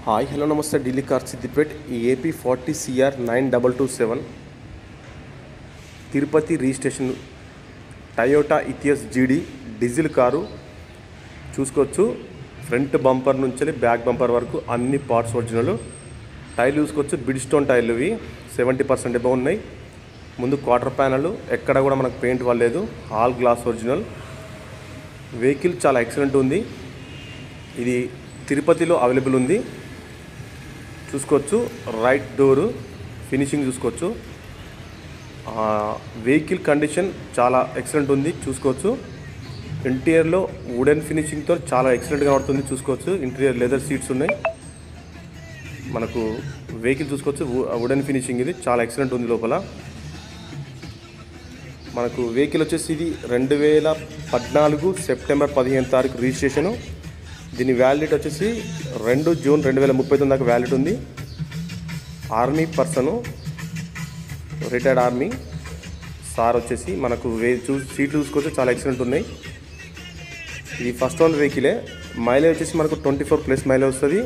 Hi hello నమస్తే Delhi car Siddipet ఈ AP 40CR 9227 Tirupati registration Toyota Etios GD diesel car చూసుకోవచ్చు. Front bumper నుంచి back bumper వరకు అన్ని పార్ట్స్ ఒరిజినల్. టైర్లు చూసుకోవచ్చు, బిడ్ స్టోన్ టైర్లు ఇవి 70% ఎబో ఉన్నాయి. ముందు క్వార్టర్ ప్యానల్ ఎక్కడ కూడా మనకు పెయింట్ వల్లేదు, ఆల్ గ్లాస్ ఒరిజినల్. వెహికల్ చాలా ఎక్సలెంట్ ఉంది. ఇది తిరుపతిలో అవైలబుల్ ఉంది. చూసుకోవచ్చు, రైట్ డోరు ఫినిషింగ్ చూసుకోవచ్చు. వెహికల్ కండిషన్ చాలా ఎక్సలెంట్ ఉంది. చూసుకోవచ్చు, ఇంటీరియర్లో వుడెన్ ఫినిషింగ్తో చాలా ఎక్సలెంట్గా పడుతుంది. చూసుకోవచ్చు, ఇంటీరియర్ లెదర్ సీట్స్ ఉన్నాయి. మనకు వెహికల్ చూసుకోవచ్చు, వుడెన్ ఫినిషింగ్ ఇది చాలా ఎక్సలెంట్ ఉంది. లోపల మనకు వెహికల్ వచ్చేసి ఇది 2014 సెప్టెంబర్ 15 రిజిస్ట్రేషను. దీని వ్యాలిడిటీ వచ్చేసి 2 జూన్ 2039 దాకా వ్యాలిడ్ ఉంది. Army person, retired army sir వచ్చేసి మనకు సీట్లు చూసుకోవచ్చు, చాలా ఎక్సలెంట్ ఉన్నాయి. ఇది ఫస్ట్ ఓన్ వెహికలే. మైలేజ్ వచ్చేసి మనకు 24+ మైలేజ్ వస్తుంది.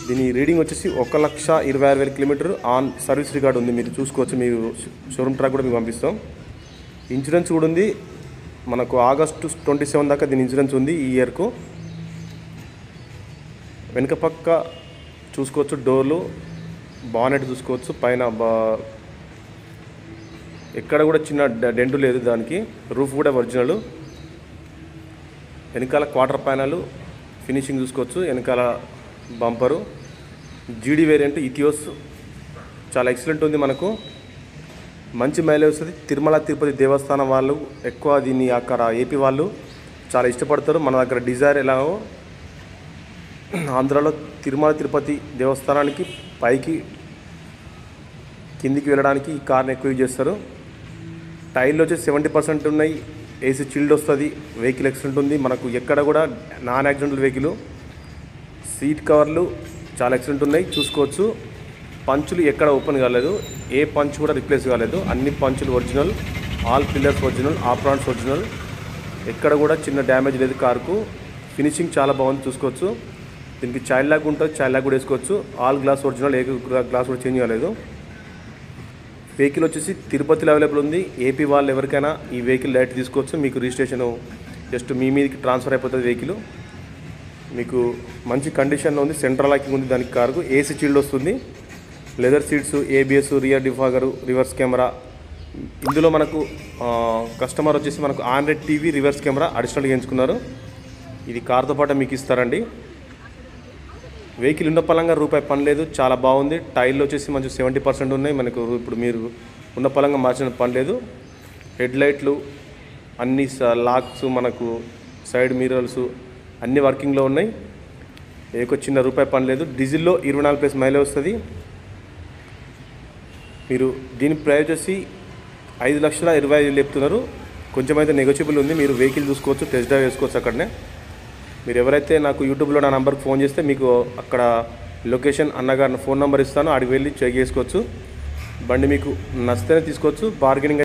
దీని రీడింగ్ వచ్చేసి 1,26,000 కిలోమీటర్ ఆన్ సర్వీస్ రికార్డ్ ఉంది. మీరు చూసుకోవచ్చు, మీరు షోరూమ్ ట్రాక్ కూడా మీకు పంపిస్తాం. ఇన్సూరెన్స్ కూడా ఉంది. మనకు ఆగస్టు 27 దాకా దీని ఇన్సూరెన్స్ ఉంది ఈ ఇయర్కు. వెనుక పక్క చూసుకోవచ్చు, డోర్లు, బానెట్ చూసుకోవచ్చు, పైన ఎక్కడ కూడా చిన్న డెంటు లేదు దానికి. రూఫ్ కూడా ఒరిజినల్. వెనకాల క్వార్టర్ ప్యానల్ ఫినిషింగ్ చూసుకోవచ్చు. వెనకాల బంపరు జీడీ వేరియంట్ ఇథియోస్ చాలా ఎక్సలెంట్ ఉంది. మనకు మంచి మైలేజ్ వస్తుంది. తిరుమల తిరుపతి దేవస్థానం వాళ్ళు ఎక్కువ దీన్ని అక్కడ ఏపీ వాళ్ళు చాలా ఇష్టపడతారు. మన దగ్గర డిజైర్ ఎలాగో ఆంధ్రాలో తిరుమల తిరుపతి దేవస్థానానికి పైకి కిందికి వెళ్ళడానికి ఈ కార్ని ఎక్కువ యూజ్ చేస్తారు. టైర్లు వచ్చి 70% ఉన్నాయి. ఏసీ చిల్డ్ వస్తుంది. వెహికల్ ఎక్సలెంట్ ఉంది. మనకు ఎక్కడ కూడా నాన్ యాక్సిడెంటల్ వెహికల్. సీట్ కవర్లు చాలా ఎక్సలెంట్ ఉన్నాయి. చూసుకోవచ్చు, పంచులు ఎక్కడ ఓపెన్ కాలేదు, ఏ పంచ్ కూడా రిప్లేస్ కాలేదు. అన్ని పంచులు original, all pillars original, aprons original. ఎక్కడ కూడా చిన్న డ్యామేజ్ లేదు కారుకు. ఫినిషింగ్ చాలా బాగుంది. చూసుకోవచ్చు, దీనికి చైల్డ్ లాక్ ఉంటుంది, చైల్డ్ లాక్ కూడా వేసుకోవచ్చు. ఆల్ గ్లాస్ ఒరిజినల్, ఏ గ్లాస్ కూడా చేంజ్ కాలేదు. వెహికల్ వచ్చేసి తిరుపతిలో అవైలబుల్ ఉంది. ఏపీ వాళ్ళు ఎవరికైనా ఈ వెహికల్ డైరెక్ట్ తీసుకోవచ్చు. మీకు రిజిస్ట్రేషన్ జస్ట్ మీ మీదకి ట్రాన్స్ఫర్ అయిపోతుంది. వెహికల్ మీకు మంచి కండిషన్లో ఉంది. సెంట్రల్ లాకింగ్ ఉంది దానికి. కారుకు ఏసీ చిల్డ్ వస్తుంది, leather seats, ABS, rear డిఫాగరు, reverse camera. ఇందులో మనకు కస్టమర్ వచ్చేసి మనకు ఆండ్రాయిడ్ టీవీ, రివర్స్ కెమెరా అడిషనల్గా ఎంచుకున్నారు. ఇది కార్తో పాటు మీకు ఇస్తారండి. వెహికల్ ఉన్న పలంగా రూపాయి పని లేదు, చాలా బాగుంది. టైర్లు వచ్చేసి మంచి 70% ఉన్నాయి. మనకు ఇప్పుడు మీరు ఉన్న పలంగా మార్చిన పని లేదు. హెడ్ లైట్లు అన్ని లాక్స్, మనకు సైడ్ మిర్రర్స్ అన్ని వర్కింగ్లో ఉన్నాయి. ఏకో చిన్న రూపాయి పని లేదు. డీజిల్లో 24+ మైలేజ్ వస్తుంది. మీరు దీని ప్రైస్ వచ్చేసి 5,25,000 చెప్తున్నారు. కొంచెం అయితే నెగోషియబుల్ ఉంది. మీరు వెహికల్ చూసుకోవచ్చు, టెస్ట్ డ్రైవ్ వేసుకోవచ్చు అక్కడనే. మీరు ఎవరైతే నాకు యూట్యూబ్లో నా నెంబర్కి ఫోన్ చేస్తే మీకు అక్కడ లొకేషన్ అన్నగారి ఫోన్ నెంబర్ ఇస్తాను, ఆడికి వెళ్ళి చెక్ చేసుకోవచ్చు. బండి మీకు నచ్చితేనే తీసుకోవచ్చు. బార్గెనింగ్